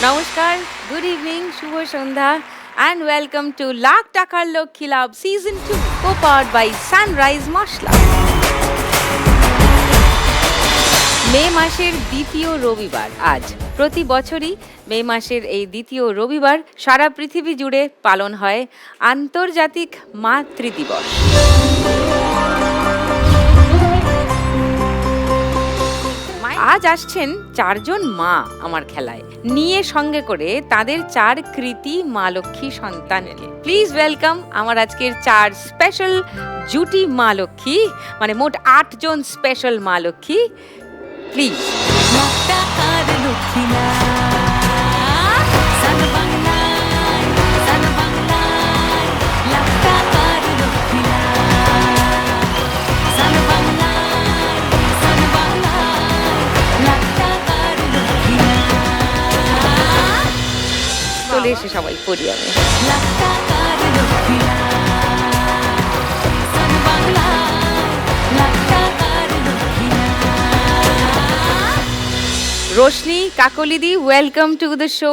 নমস্কার, good evening, শুভ সন্ধ্যা and welcome to লাখ টাকার লক্ষ্মী লাভ season 2 co-powered by Sunrise Masala. মে মাসের দ্বিতীয় রবিবার আজ। প্রতি বছরই মে মাসের এই দ্বিতীয় রবিবার সারা পৃথিবী জুড়ে পালন হয় আন্তর্জাতিক মাতৃ দিবস। আজ আসছেন চারজন মা আমার খেলায়, নিয়ে সঙ্গে করে তাদের 4 কৃতি মা লক্ষ্মী সন্তানকে। প্লিজ ওয়েলকাম আমার আজকের 4 স্পেশাল জুটি মা লক্ষ্মী, মানে মোট 8 জন স্পেশাল মা লক্ষ্মী। প্লিজ চলে এসে সবাই পোডিয়ামে। রোশনি, কাকলিদি, ওয়েলকাম টু দ্য শো।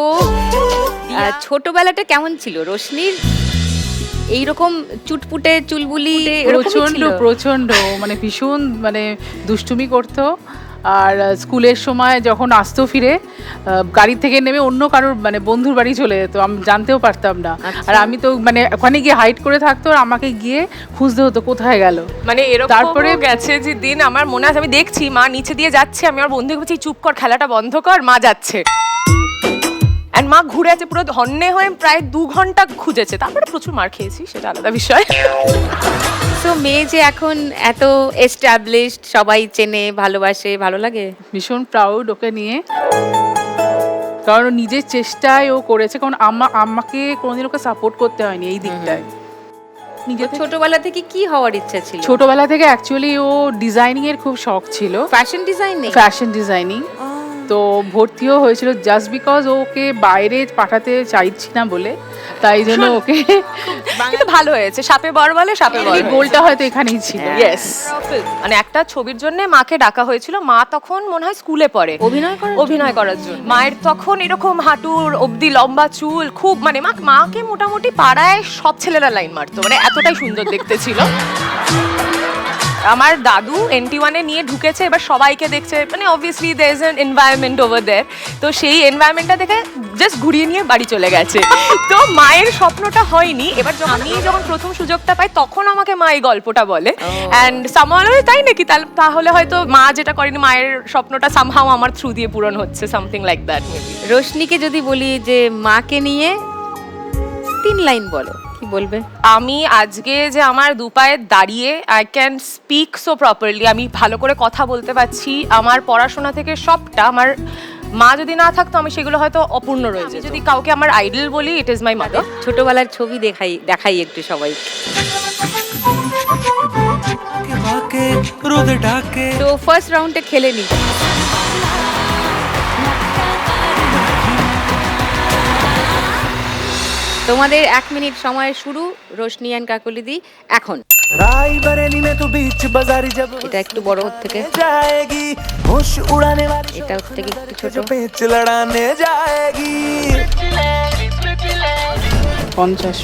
ছোটবেলাটা কেমন ছিল রোশনির? এইরকম চুটপুটে চুলবুলি প্রচন্ড মানে ভীষণ মানে দুষ্টুমি করতো। আর স্কুলের সময় যখন আসতো ফিরে গাড়ি থেকে নেমে অন্য কারোর মানে বন্ধুর বাড়ি চলে যেত, আমি জানতেও পারতাম না। আর আমি তো মানে ওখানে গিয়ে হাইড করে থাকতো আর আমাকে গিয়ে খুঁজতে হতো কোথায় গেল। মানে এরকম তারপরে গেছে যে দিন আমার মনে আছে, আমি দেখছি মা নিচে দিয়ে যাচ্ছে, আমি আমার বন্ধুকে বলছি চুপ কর, খেলাটা বন্ধ কর, মা যাচ্ছে। আর মা ঘুরে আছে পুরো ধন্যে হয়ে, প্রায় 2 ঘন্টা খুঁজেছে। তারপরে প্রচুর মার খেয়েছি, সেটা আলাদা বিষয়। তো মেয়ে যে এখন এত এস্টাবলিশড, সবাই চেনে ভালোবাসে, ভালো লাগে? ভীষণ প্রাউড ওকে নিয়ে, কারণ নিজের চেষ্টায় ও করেছে। কারণ আমাকে কোনোদিন ওকে সাপোর্ট করতে হয়নি এই দিকটায়। ছোটবেলা থেকে কি হওয়ার ইচ্ছা ছিল? ছোটবেলা থেকে অ্যাকচুয়ালি ও ডিজাইনিং এর খুব শখ ছিল, ফ্যাশন ডিজাইনিং। তো ভর্তিও হয়েছিল জাস্ট বিকজ ওকে বাইরে পাঠাতে চাইছি না বলে, তাই জন্য ওকে। কিন্তু ভালো হয়েছে, সাপে বর বলে সাপে বর। গোলটা হয়তো এখানেই ছিল। ইয়েস, মানে একটা ছবির জন্য মাকে ডাকা হয়েছিল। মা তখন মনে হয় স্কুলে পড়ে, অভিনয় করার জন্য। মায়ের তখন এরকম হাঁটুর অবধি লম্বা চুল, খুব মানে মাকে মোটামুটি পাড়ায় সব ছেলেরা লাইন মারতো, মানে এতটাই সুন্দর দেখতে ছিল। আমার দাদু NT1-এ নিয়ে ঢুকেছে, এবার সবাইকে দেখছে, মানে obviously there is an environment over there. তো সেই এনভায়রনমেন্টটা দেখে জাস্ট ঘুরিয়ে নিয়ে বাড়ি চলে গেছে। তো মায়ের স্বপ্নটা হয়নি। এবার আমি যখন প্রথম সুযোগটা পাই তখন আমাকে মা এই গল্পটা বলে, অ্যান্ড সামহাউ তাই নাকি, তাহলে হয়তো মা যেটা করেনি, মায়ের স্বপ্নটা সামহাউ আমার থ্রু দিয়ে পূরণ হচ্ছে, সামথিং লাইক দ্যাট। রোশনিকে যদি বলি যে মাকে নিয়ে 3 লাইন বলো, কি বলবে? আমি আজকে যে আমার 2 পায়ে দাঁড়িয়ে I can speak so properly, আমি ভালো করে কথা বলতে পারছি, আমার পড়াশোনা থেকে সবটা, আমার মা যদি না থাকতো আমি সেগুলো হয়তো অপূর্ণ রয়ে যেত। যদি কাউকে আমার আইডল বলি, ইট ইজ মাই মাদার। ছোটবেলার ছবি দেখাই একটু সবাই। তো ফার্স্ট রাউন্ডে খেলে নি। তোমাদের 1 মিনিট সময় শুরু, রোশনি এন্ড কাকলিদি এখন। এটা একটু বড় ওর থেকে, এটা ওর থেকে একটু ছোট। 50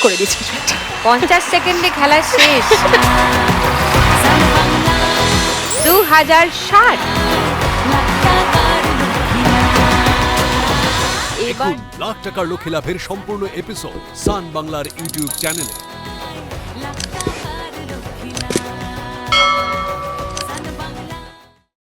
করে দিচ্ছি। 50 সেকেন্ডে খেলা শেষ। 2060। এবার লাখ টাকার লক্ষ্মী লাভের সম্পূর্ণ এপিসোড সান বাংলার ইউটিউব চ্যানেলে।